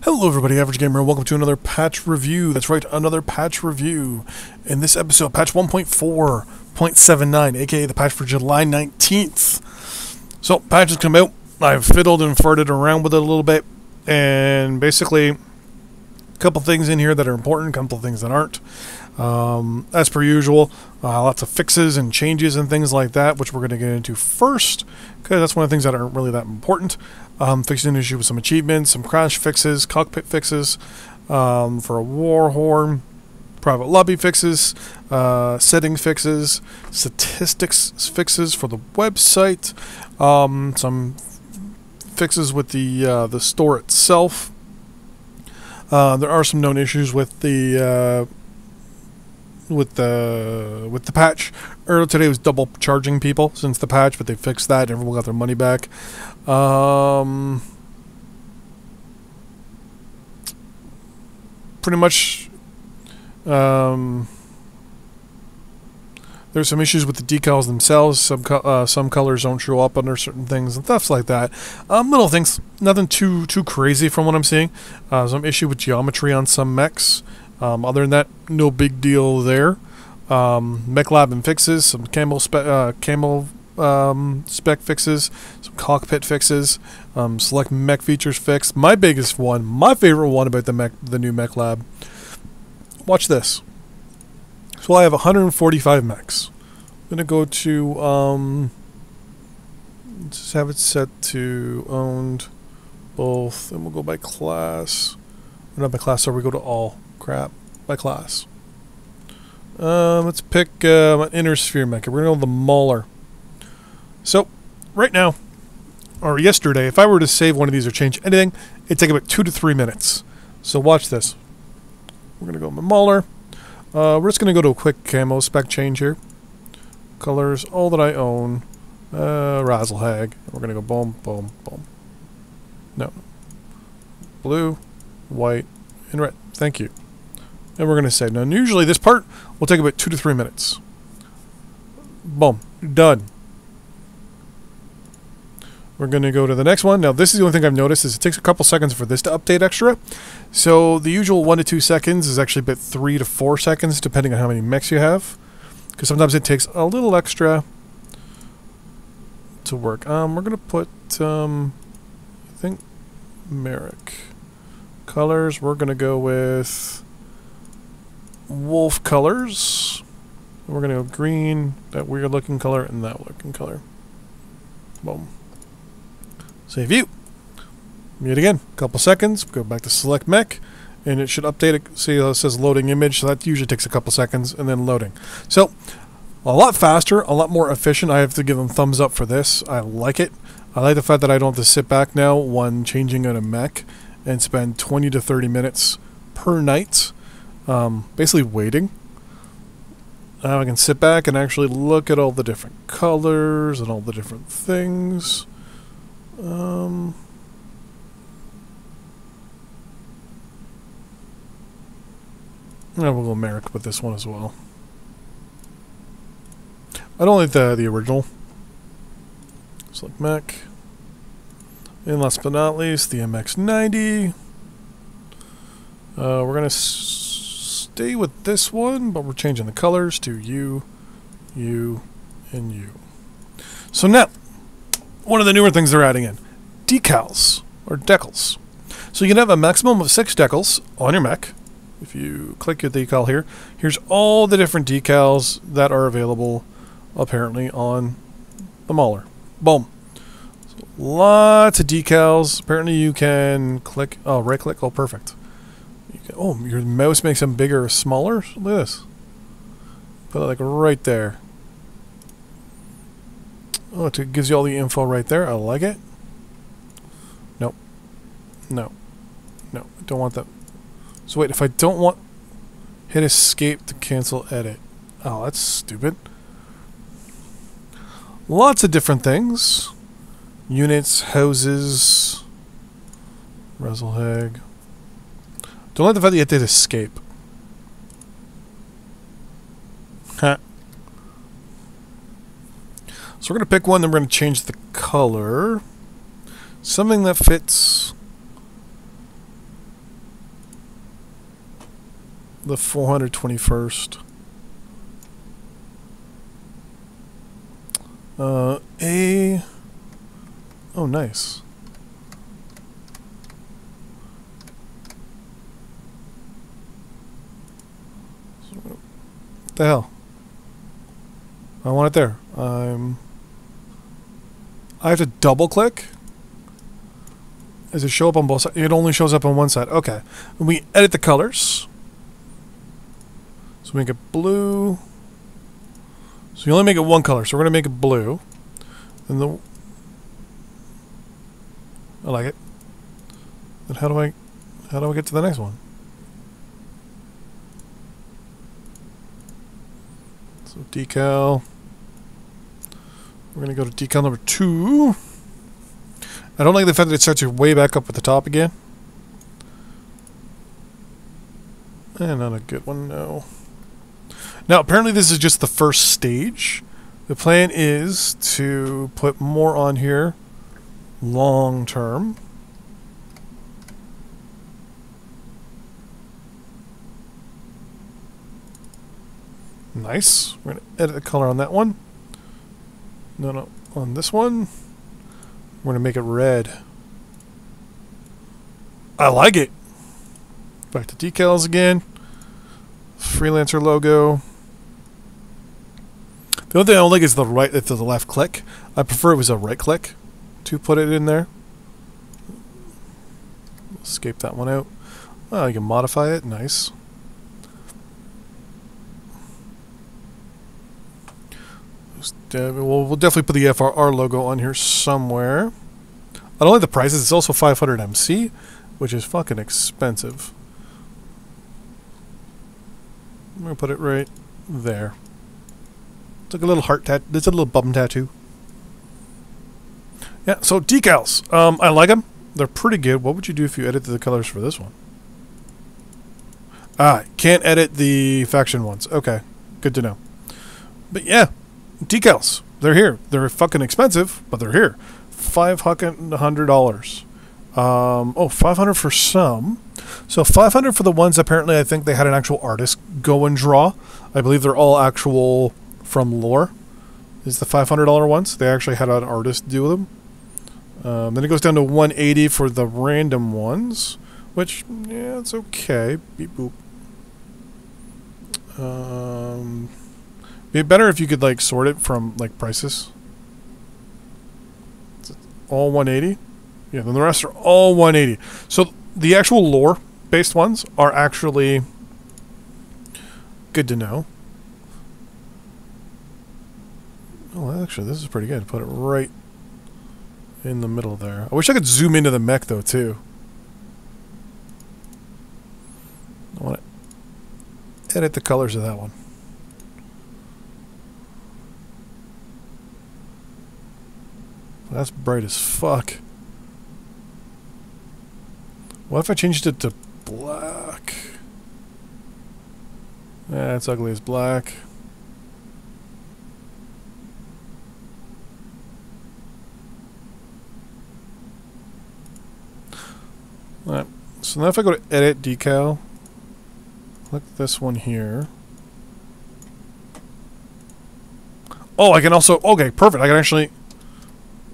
Hello everybody, Average Gamer, and welcome to another patch review. That's right, another patch review. In this episode, patch 1.4.79, aka the patch for July 19th. So, patch has come out. I've fiddled and farted around with it a little bit, and basically, a couple things in here that are important, a couple things that aren't. As per usual, lots of fixes and changes and things like that, which we're going to get into first, because that's one of the things that aren't really that important. Fixing an issue with some achievements, some crash fixes, cockpit fixes for a war horn, private lobby fixes, setting fixes, statistics fixes for the website, some fixes with the store itself. There are some known issues with the patch. Earlier today was double charging people since the patch, but they fixed that. Everyone got their money back. Pretty much, there's some issues with the decals themselves. Some colors don't show up under certain things and stuff like that. Little things, nothing too crazy from what I'm seeing. Some issue with geometry on some mechs. Other than that, no big deal there. Mech lab and fixes, some camo spec fixes, some cockpit fixes, select mech features fixed. My biggest one, my favorite one about the new mech lab. Watch this. So I have 145 mechs. I'm gonna go to just have it set to owned both, and we'll go by class. Not by class, so we go to all. Crap, by class. Let's pick an inner sphere mech. We're gonna go with the Mauler. So, right now, or yesterday, if I were to save one of these or change anything, it'd take about 2 to 3 minutes. So watch this. We're gonna go with my Mauler. We're just gonna go to a quick camo spec change here. Colors, all that I own. Razzlehag. We're gonna go boom, boom, boom. No. Blue, white, and red. Thank you. And we're going to save. Now, usually this part will take about 2 to 3 minutes. Boom. Done. We're going to go to the next one. Now, this is the only thing I've noticed is it takes a couple seconds for this to update extra. So, the usual 1 to 2 seconds is actually about 3 to 4 seconds, depending on how many mechs you have. Because sometimes it takes a little extra to work. We're going to put, I think, Merrick. Colors, we're going to go with wolf colors. We're going to go green, that weird looking color, and that looking color. Boom. Save view. Meet again. Couple seconds. Go back to select mech, and it should update it. See how it says loading image, so that usually takes a couple seconds, and then loading. So, a lot faster, a lot more efficient. I have to give them thumbs up for this. I like it. I like the fact that I don't have to sit back now when changing out a mech and spend 20 to 30 minutes per night basically waiting. I can sit back and actually look at all the different colors and all the different things. And we'll go Merrick with this one as well. I don't like the original. Select mech. And last but not least, the MX-90. We're going to stay with this one, but we're changing the colors to U, U, and U. So now, one of the newer things they're adding in. Decals, or decals. So you can have a maximum of 6 decals on your mech. If you click your decal here, here's all the different decals that are available, apparently, on the Mauler. Boom. Lots of decals. Apparently you can click, oh, right click, oh, perfect. You can, oh, your mouse makes them bigger or smaller. Look at this. Put it like right there. Oh, it gives you all the info right there. I like it. Nope. No. No, I don't want that. So wait, if I don't want, hit escape to cancel edit. Oh, that's stupid. Lots of different things. Units, houses, Razzlehag. Don't like the fact that you have to escape. Ha. So we're going to pick one, then we're going to change the color. Something that fits the 421st. Oh, nice. What the hell? I want it there. I have to double click? Does it show up on both sides? It only shows up on one side. Okay. When we edit the colors. So make it blue. So you only make it one color. So we're going to make it blue. And the... I like it. Then how do I get to the next one? So decal. We're going to go to decal number 2. I don't like the fact that it starts way back up at the top again. And not a good one, no. Now, apparently this is just the first stage. The plan is to put more on here long term. Nice. We're going to edit the color on that one. No, on this one. We're going to make it red. I like it. Back to decals again. Freelancer logo. The only thing I don't like is the right, it's the left click. I prefer it was a right click to put it in there. Escape that one out. Oh, you can modify it. Nice. We'll definitely put the FRR logo on here somewhere. I don't like the prices. It's also 500 MC, which is fucking expensive. I'm gonna put it right there. It's like a little heart tattoo. It's a little bum tattoo. Yeah. So decals. I like them. They're pretty good. What would you do if you edited the colors for this one? Ah, can't edit the faction ones. Okay, good to know. But yeah. Decals. They're here. They're fucking expensive, but they're here. $500. Oh, 500 for some. So 500 for the ones apparently I think they had an actual artist go and draw. I believe they're all actual from lore. Is the $500 ones. They actually had an artist do them. Then it goes down to 180 for the random ones, which, yeah, it's okay. Beep boop. Be better if you could like sort it from like prices. All 180. Yeah, then the rest are all 180. So the actual lore based ones are actually good to know. Oh, actually, this is pretty good. Put it right in the middle there. I wish I could zoom into the mech though too. I want to edit the colors of that one. That's bright as fuck. What if I changed it to black? Yeah, it's ugly as black. Alright, so now if I go to edit decal, click this one here. Oh, I can also, okay, perfect. I can actually,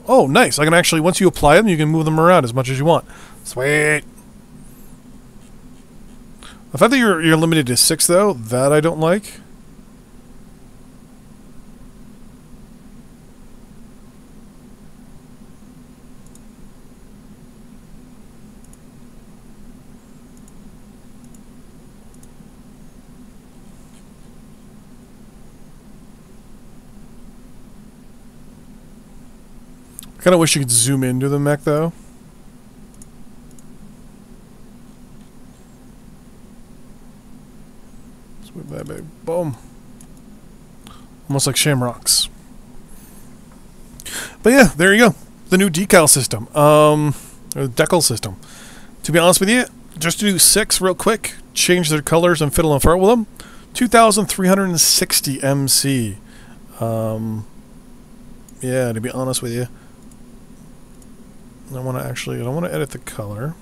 oh, nice. I can actually, once you apply them, you can move them around as much as you want. Sweet. The fact that you're limited to 6, though, that I don't like. I kind of wish you could zoom into the mech, though. Sweet baby. Boom. Almost like shamrocks. But yeah, there you go. The new decal system. Or the decal system. To be honest with you, just to do 6 real quick, change their colors and fiddle and fart with them. 2,360 MC. Yeah, to be honest with you. I don't want to edit the color.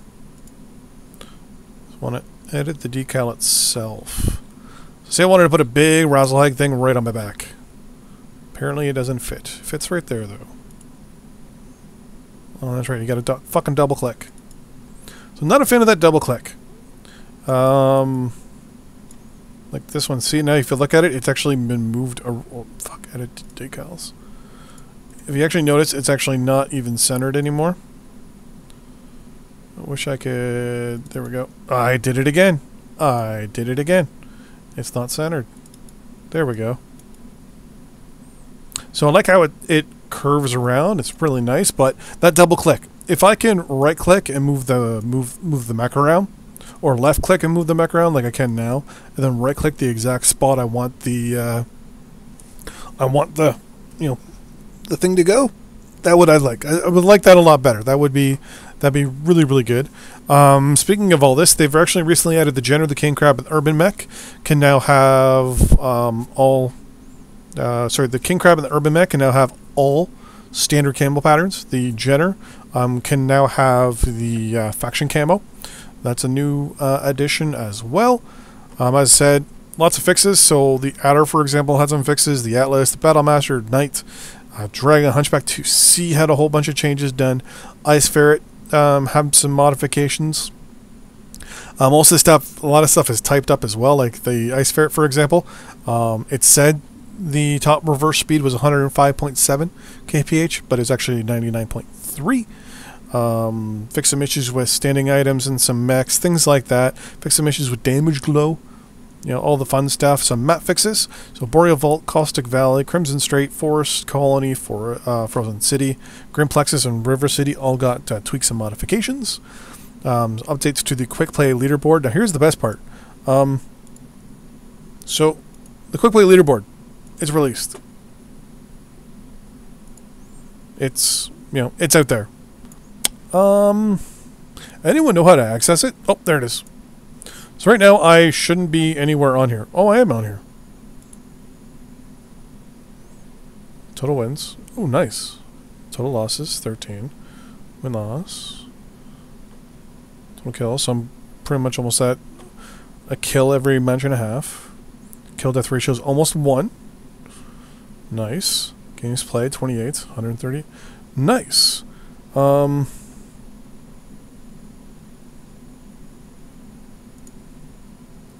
Just want to Edit the decal itself. Say I wanted to put a big Razzlehag thing right on my back. Apparently it doesn't fit. Fits right there though. Oh, that's right. You got to fucking double click. So I'm not a fan of that double click. Like this one. See, now if you look at it, it's actually been moved. Oh, fuck, edit decals. If you actually notice, it's actually not even centered anymore. I wish I could... There we go. I did it again. I did it again. It's not centered. There we go. So I like how it curves around. It's really nice, but that double click. If I can right click and move the mech around, or left click and move the mech around like I can now, and then right click the exact spot I want the you know, the thing to go, that would I like. I would like that a lot better. That'd be really, really good. Speaking of all this, they've actually recently added the Jenner, the King Crab, and Urban Mech can now have the King Crab and the Urban Mech can now have all standard camo patterns. The Jenner can now have the faction camo. That's a new addition as well. As I said, lots of fixes. So the Adder, for example, had some fixes. The Atlas, the Battlemaster, Knight, Dragon, Hunchback 2C had a whole bunch of changes done. Ice Ferret had some modifications. Most of the stuff, a lot of stuff is typed up as well. Like the Ice Ferret, for example, it said the top reverse speed was 105.7 kph, but it's actually 99.3. Fix some issues with standing items and some mechs, things like that. Fix some issues with damage glow. You know, all the fun stuff. Some map fixes. So Boreal Vault, Caustic Valley, Crimson Strait, Forest Colony, for Frozen City, Grim Plexus, and River City all got tweaks and modifications. Updates to the Quick Play leaderboard. Now here's the best part. So the Quick Play leaderboard is released. It's, you know, it's out there. Anyone know how to access it? Oh, there it is. So right now, I shouldn't be anywhere on here. Oh, I am on here. Total wins. Oh, nice. Total losses, 13. Win-loss. Total kills. So I'm pretty much almost at a kill every match and a half. Kill-death ratio is almost 1. Nice. Games played, 28. 130. Nice.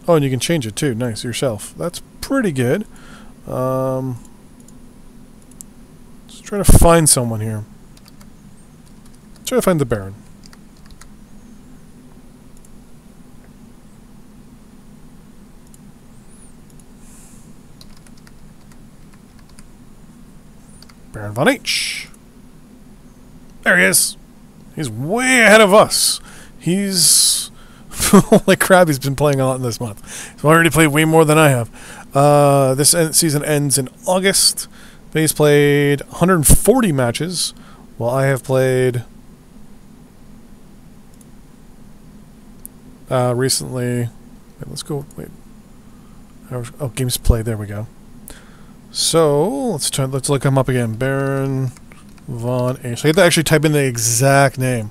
Oh, and you can change it too. Nice, yourself. That's pretty good. Let's try to find someone here. Let's try to find the Baron. Baron Von H. There he is. He's way ahead of us. He's... Holy crap, he's been playing a lot this month. He's already played way more than I have. This season ends in August. He's played 140 matches, while I have played... recently... Wait, let's go... Wait. Oh, games played. There we go. So, let's look him up again. Baron Von H. So you have to actually type in the exact name.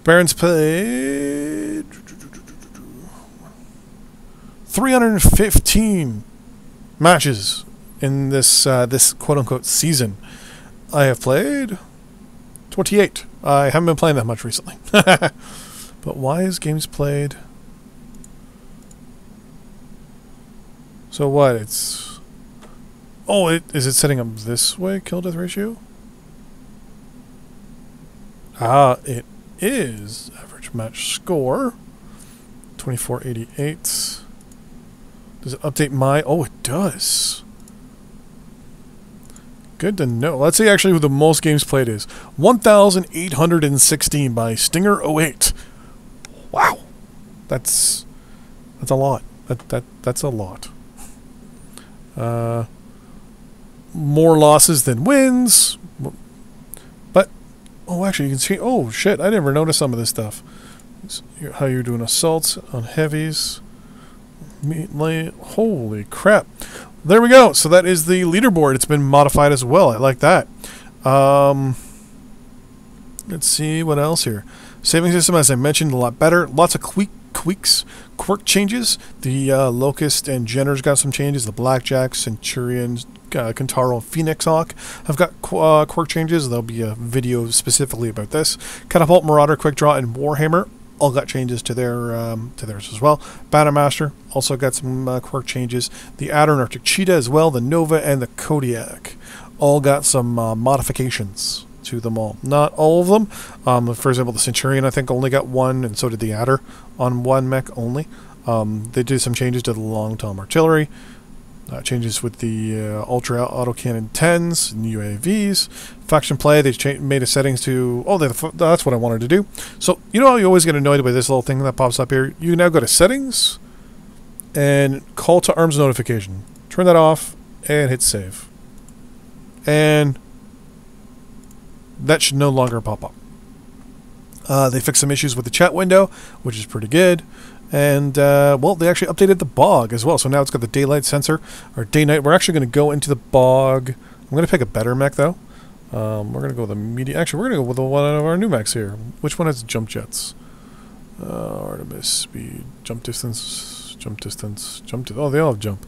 Baron's played 315 matches in this this quote-unquote season. I have played 28. I haven't been playing that much recently. But why is games played? So what? It's... Oh, is it setting up this way? Kill-death ratio? Ah, it is average match score 2488. Does it update my... Oh, it does. Good to know. Let's see actually who the most games played is. 1,816 by Stinger08. Wow. That's a lot. That's a lot. More losses than wins. Oh, actually, you can see... Oh, shit. I never noticed some of this stuff. How you're doing assaults on heavies. Holy crap. There we go. So that is the leaderboard. It's been modified as well. I like that. Let's see what else here. Saving system, as I mentioned, a lot better. Lots of tweaks, quirk changes. The Locust and Jenner's got some changes. The Blackjack, Centurion, Kentaro, and Phoenix Hawk have got quirk changes. There'll be a video specifically about this. Catapult, Marauder, Quick Draw, and Warhammer all got changes to theirs as well. Bannermaster also got some quirk changes. The Adder and Arctic Cheetah as well. The Nova and the Kodiak all got some modifications to them all. Not all of them. For example, the Centurion I think only got one, and so did the Adder on one mech only. They did some changes to the Long Tom Artillery. Changes with the Ultra Autocannon 10s and UAVs. Faction play, they made a settings to... Oh, that's what I wanted to do. So, you know how you always get annoyed by this little thing that pops up here? You now go to Settings and Call to Arms Notification. Turn that off and hit Save. And that should no longer pop up. They fixed some issues with the chat window, which is pretty good. And, well, they actually updated the bog as well. So now it's got the daylight sensor, or day-night. We're actually going to go into the bog. I'm going to pick a better mech, though. We're going to go with a medium. Actually, we're going to go with one of our new mechs here. Which one has jump jets? Artemis, speed, jump distance, jump distance, oh, they all have jump.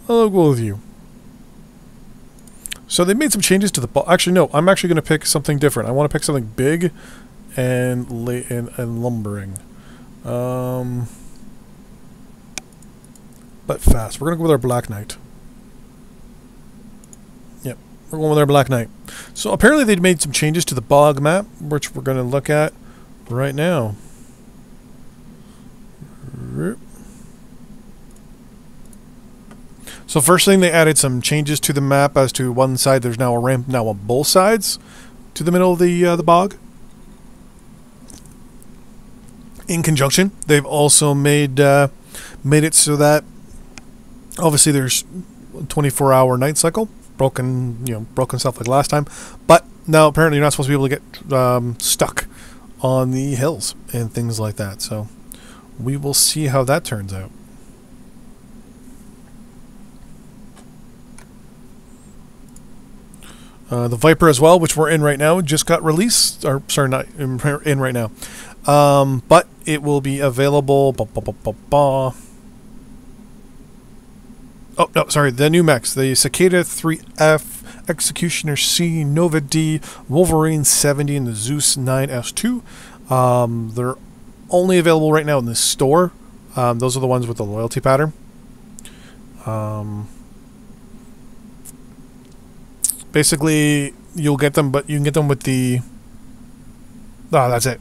I'll go with you. So they made some changes to the bog. Actually, no, I'm actually going to pick something different. I want to pick something big and lumbering. But fast. We're going to go with our Black Knight. Yep, we're going with our Black Knight. So apparently they'd made some changes to the bog map, which we're going to look at right now. So first thing, they added some changes to the map as to one side. There's now a ramp now on both sides to the middle of the bog. In conjunction, they've also made it so that obviously there's a 24-hour night cycle, broken stuff like last time. But now apparently you're not supposed to be able to get stuck on the hills and things like that. So we will see how that turns out. The Viper as well, which we're in right now, just got released. Or sorry, not in right now. But it will be available. Oh, no, sorry. The new mechs. The Cicada 3F, Executioner C, Nova D, Wolverine 70, and the Zeus 9S2. They're only available right now in the store. Those are the ones with the loyalty pattern. Basically, you'll get them, but you can get them with the... Oh, that's it.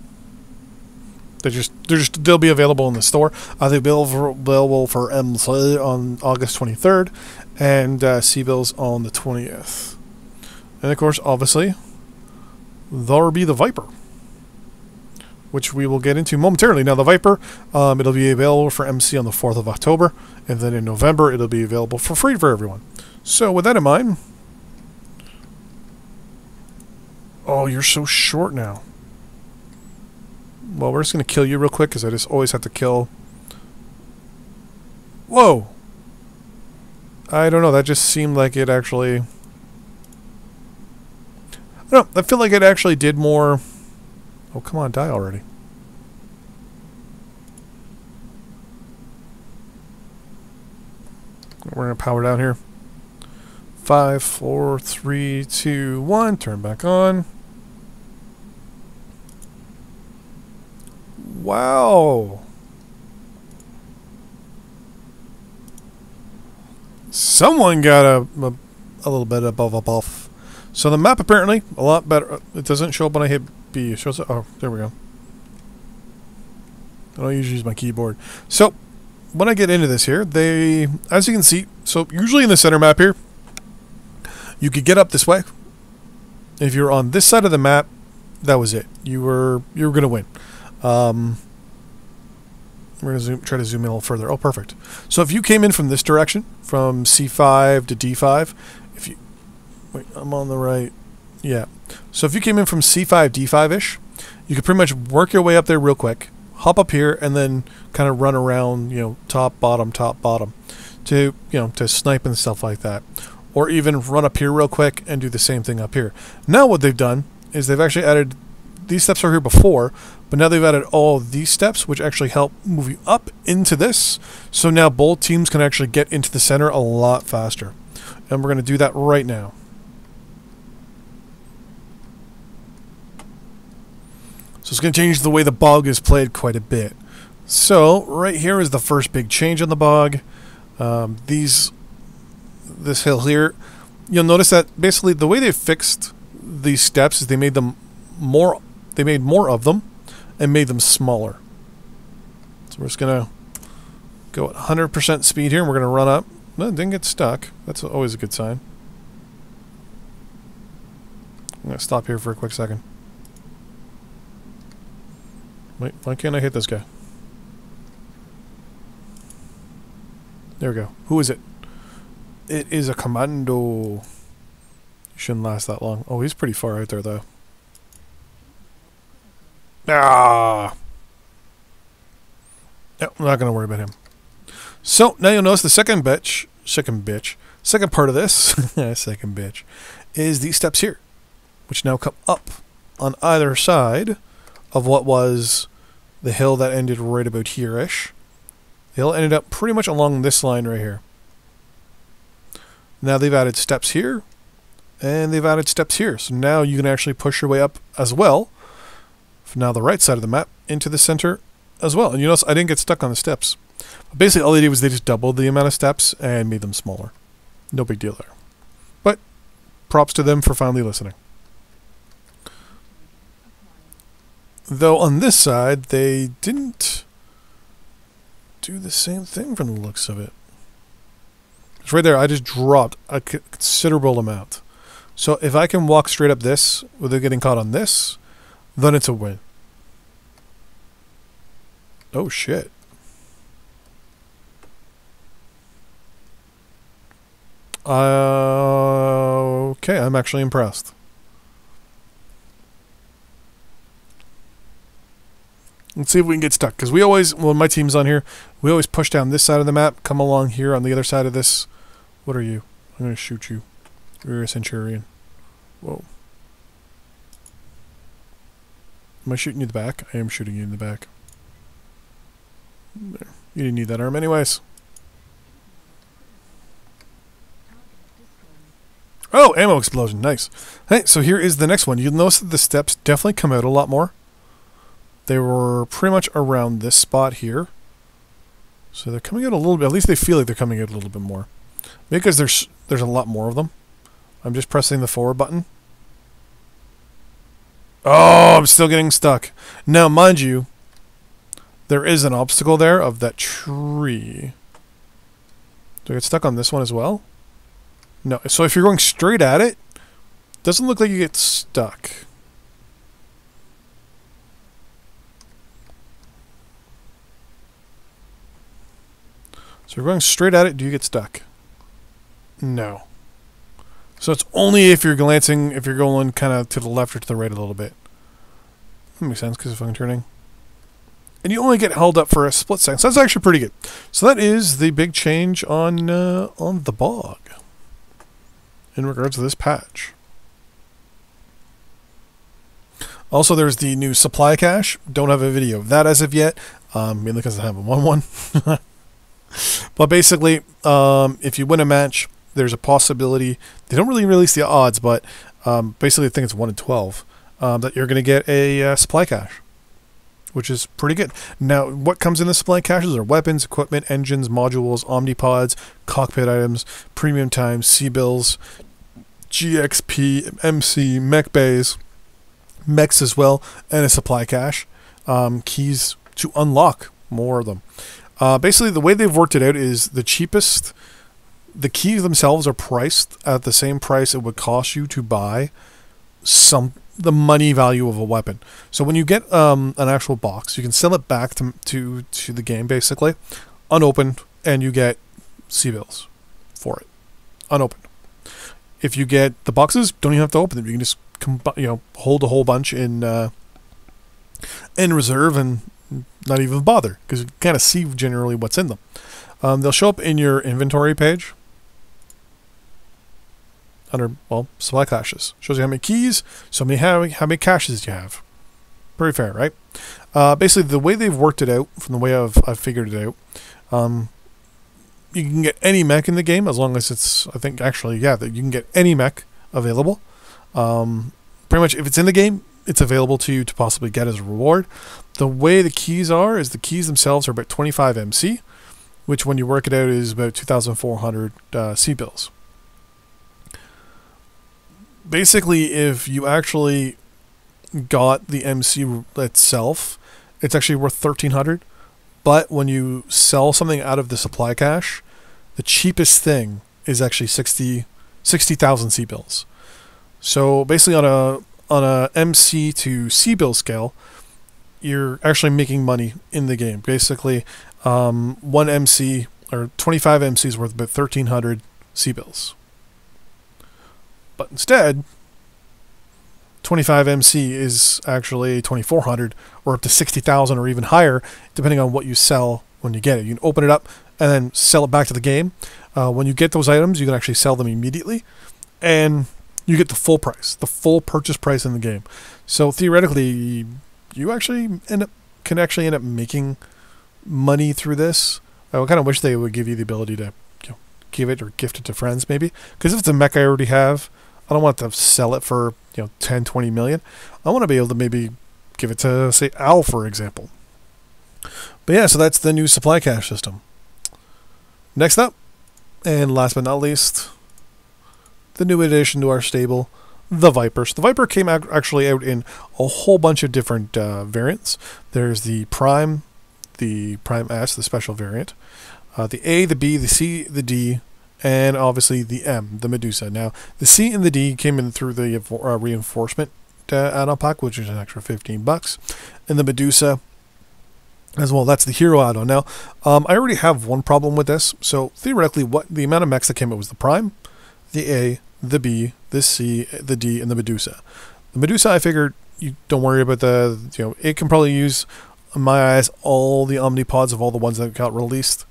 They'll be available in the store. They'll be available for MC on August 23rd, and C-Bills on the 20th. And of course, obviously, there'll be the Viper, which we will get into momentarily. Now, the Viper, it'll be available for MC on the 4th of October, and then in November, it'll be available for free for everyone. So, with that in mind... Oh, you're so short now. Well, we're just going to kill you real quick, because I just always have to kill... Whoa! I don't know, that just seemed like it actually... No, I feel like it actually did more... Oh, come on, die already. We're going to power down here. 5, 4, 3, 2, 1. Turn back on. Wow. Someone got a little bit above a buff. So the map apparently a lot better. It doesn't show up when I hit B. It shows up. Oh, there we go. I don't usually use my keyboard. So when I get into this here, as you can see, so usually in the center map here, you could get up this way. If you're on this side of the map, that was it. You were going to win. We're going to try to zoom in a little further. Oh, perfect. So if you came in from this direction, from C5 to D5, wait, I'm on the right. Yeah. So if you came in from C5, D5-ish, you could pretty much work your way up there real quick, hop up here, and then kind of run around, top, bottom, to, to snipe and stuff like that. Or even run up here real quick and do the same thing up here. Now what they've done is they've actually added these steps are here before, but now they've added all of these steps, which actually help move you up into this. So now both teams can actually get into the center a lot faster. And we're going to do that right now. So it's going to change the way the bog is played quite a bit. So right here is the first big change on the bog. This hill here, you'll notice that basically the way they fixed these steps is they made more of them and made them smaller. So we're just going to go at 100% speed here and we're going to run up. No, it didn't get stuck. That's always a good sign. I'm going to stop here for a quick second. Wait, why can't I hit this guy? There we go. Who is it? It is a commando. Shouldn't last that long. Oh, he's pretty far out there, though. Ah! No, I'm not going to worry about him. So, now you'll notice the second part of this, second bitch, is these steps here, which now come up on either side of what was the hill that ended right about here-ish. The hill ended up pretty much along this line right here. Now they've added steps here, and they've added steps here. So now you can actually push your way up as well, from now the right side of the map, into the center as well. And you notice I didn't get stuck on the steps. But basically all they did was they just doubled the amount of steps and made them smaller. No big deal there. But props to them for finally listening. Though on this side, they didn't do the same thing from the looks of it. It's right there, I just dropped a considerable amount. So if I can walk straight up this without getting caught on this, then it's a win. Oh shit. Okay, I'm actually impressed. Let's see if we can get stuck. Because we always, when my team's on here, we always push down this side of the map, come along here on the other side of this. What are you? I'm going to shoot you. You're a Centurion. Whoa. Am I shooting you in the back? I am shooting you in the back. There. You didn't need that arm anyways. Oh, ammo explosion. Nice. Hey, so here is the next one. You'll notice that the steps definitely come out a lot more. They were pretty much around this spot here. So they're coming out a little bit. At least they feel like they're coming out a little bit more. Because there's a lot more of them. I'm just pressing the forward button. Oh, I'm still getting stuck. Now, mind you, there is an obstacle there of that tree. Do I get stuck on this one as well? No. So if you're going straight at it, doesn't look like you get stuck. So if you're going straight at it, do you get stuck? No. So it's only if you're glancing, if you're going kind of to the left or to the right a little bit. That makes sense because if I'm turning. And you only get held up for a split second. So that's actually pretty good. So that is the big change on the bog in regards to this patch. Also, there's the new supply cache. Don't have a video of that as of yet, mainly because I haven't won one. But basically, if you win a match, there's a possibility. They don't really release the odds, but basically I think it's 1 in 12 that you're going to get a supply cache, which is pretty good. Now, what comes in the supply caches are weapons, equipment, engines, modules, omnipods, cockpit items, premium times, C-bills, GXP, MC, mech bays, mechs as well, and a supply cache. Keys to unlock more of them. Basically, the way they've worked it out is the cheapest. The keys themselves are priced at the same price it would cost you to buy the money value of a weapon. So when you get an actual box, you can sell it back to the game basically, unopened, and you get C-bills for it, unopened. If you get the boxes, don't even have to open them. You can just hold a whole bunch in reserve and not even bother, because you kind of see generally what's in them. They'll show up in your inventory page under, well, supply caches. Shows you how many keys, how many caches you have. Pretty fair, right? Basically, the way they've worked it out, from the way I've figured it out, you can get any mech in the game as long as it's, I think, actually, yeah, that you can get any mech available. Pretty much, if it's in the game, it's available to you to possibly get as a reward. The way the keys are is the keys themselves are about 25 MC, which when you work it out is about 2,400 C-bills. Basically, if you actually got the MC itself, it's actually worth 1,300. But when you sell something out of the supply cache, the cheapest thing is actually 60,000 C-bills. So basically on a MC to C-bill scale, you're actually making money in the game. Basically, one MC or 25 MCs worth about 1,300 C-bills. But instead, 25 MC is actually 2,400 or up to 60,000 or even higher, depending on what you sell when you get it. You can open it up and then sell it back to the game. When you get those items, you can actually sell them immediately, and you get the full price, the full purchase price in the game. So theoretically, you actually can actually end up making money through this. I kind of wish they would give you the ability to, give it or gift it to friends, maybe. Because if it's a mech I already have, I don't want to sell it for 10, 20 million. I want to be able to maybe give it to, say, Al, for example. But yeah, so that's the new supply cache system. Next up, and last but not least, the new addition to our stable, the Viper. So the Viper came actually out in a whole bunch of different variants. There's the Prime S, the special variant, the A, the B, the C, the D, and obviously the M, the Medusa. Now, the C and the D came in through the reinforcement add-on pack, which is an extra $15. And the Medusa as well, that's the hero add-on. Now, I already have one problem with this. So theoretically, the amount of mechs that came out was the Prime, the A, the B, the C, the D, and the Medusa. The Medusa, I figured, you don't worry about it can probably use, in my eyes, all the Omnipods of all the ones that got released,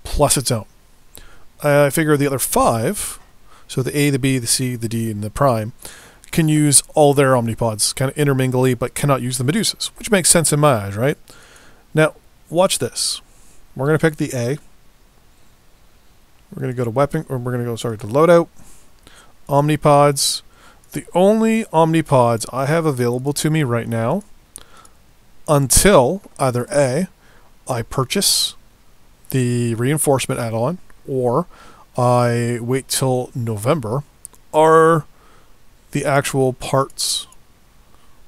plus its own. I figure the other 5, so the A, the B, the C, the D, and the Prime, can use all their Omnipods, kind of intermingly, but cannot use the Medusas, which makes sense in my eyes, right? Now, watch this. We're going to pick the A. We're going to go to weapon, or we're going to go, to loadout, Omnipods. The only Omnipods I have available to me right now, until either A, I purchase the reinforcement add-on, or I wait till November, are the actual parts,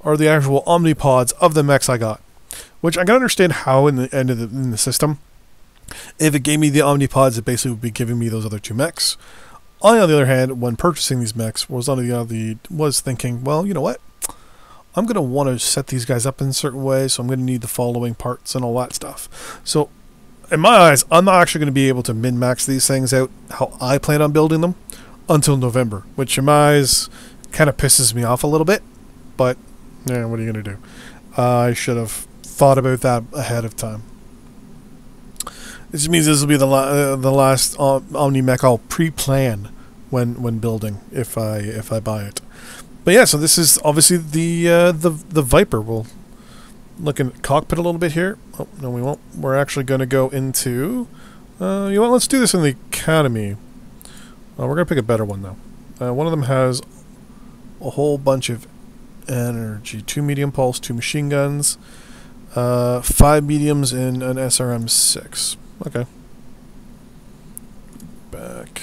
are the actual Omnipods of the mechs I got. Which I can understand how in the system, if it gave me the Omnipods, it basically would be giving me those other 2 mechs. I, on the other hand, when purchasing these mechs, was thinking, well, you know what? I'm going to want to set these guys up in a certain way, so I'm going to need the following parts and all that stuff. So, in my eyes, I'm not actually going to be able to min-max these things out how I plan on building them until November, which in my eyes kind of pisses me off a little bit. But, yeah, what are you going to do? I should have thought about that ahead of time. This means this will be the last Omni mech I'll pre-plan when building if I buy it. But yeah, so this is obviously the Viper. We'll look in cockpit a little bit here. Oh no, we won't. We're actually going to go into. Let's do this in the Academy. We're going to pick a better one though. One of them has a whole bunch of energy: 2 medium pulse, 2 machine guns, 5 mediums, and an SRM-6. Okay. Back.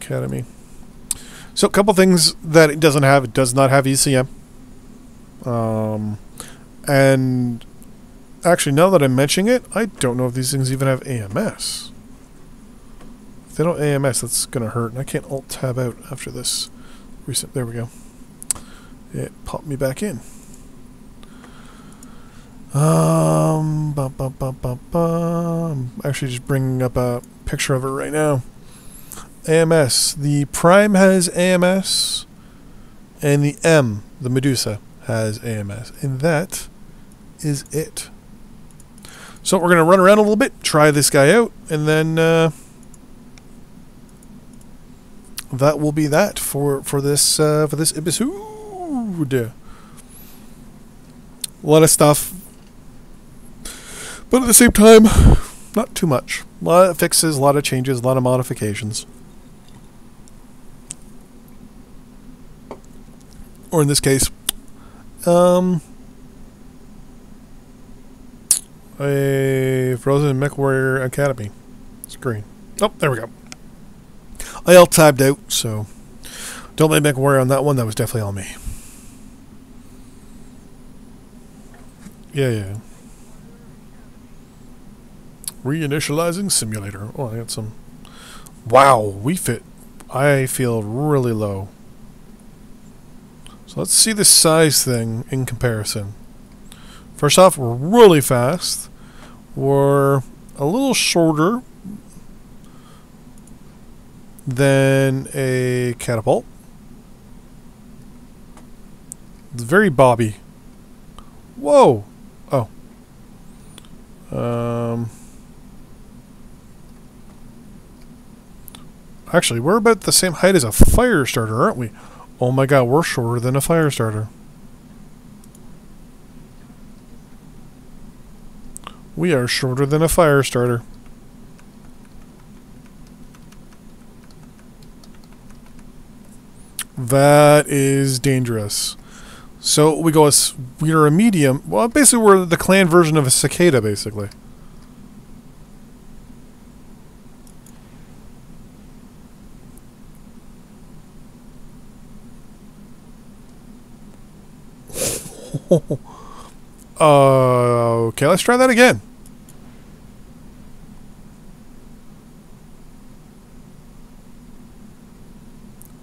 Academy. So a couple things that it doesn't have. It does not have ECM. And actually, now that I'm mentioning it, I don't know if these things even have AMS. If they don't AMS, that's going to hurt. And I can't Alt-Tab out after this. There we go. It popped me back in. I'm actually just bringing up a picture of it right now. AMS. The Prime has AMS, and the M, the Medusa, has AMS, and that is it. So we're gonna run around a little bit, try this guy out, and then that will be that for this episode. A lot of stuff. But at the same time, not too much. A lot of fixes, a lot of changes, a lot of modifications. Or in this case, a Frozen MechWarrior Academy screen. Oh, there we go. I all tabbed out, so don't blame MechWarrior on that one. That was definitely on me. Yeah. Reinitializing simulator. Oh, I got some. Wow, we fit. I feel really low. So let's see the size thing in comparison. First off, we're really fast. We're a little shorter than a catapult. It's very bobby. Whoa! Oh. Actually, we're about the same height as a fire starter, aren't we? Oh my god, we're shorter than a fire starter. We are shorter than a fire starter. That is dangerous. So we go as we are a medium. Well, basically we're the clan version of a cicada, basically. Okay, let's try that again.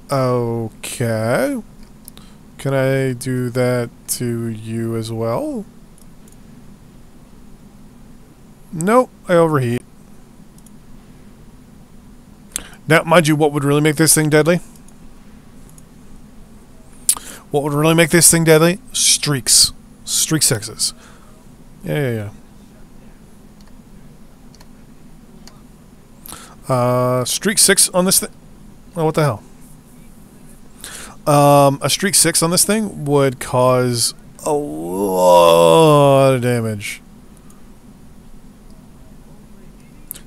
Okay. Can I do that to you as well? Nope, I overheat. Now, mind you, what would really make this thing deadly? What would really make this thing deadly? Streaks. Streak sexes. Yeah. Streak 6 on this thing. Oh, what the hell? A streak 6 on this thing would cause a lot of damage.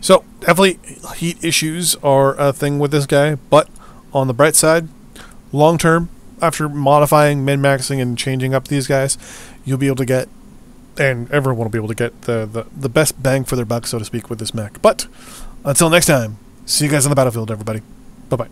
So, definitely heat issues are a thing with this guy, but on the bright side, long term, after modifying, min-maxing, and changing up these guys, you'll be able to get, and everyone will be able to get the best bang for their buck, so to speak, with this mech. But, until next time, see you guys on the battlefield, everybody. Bye-bye.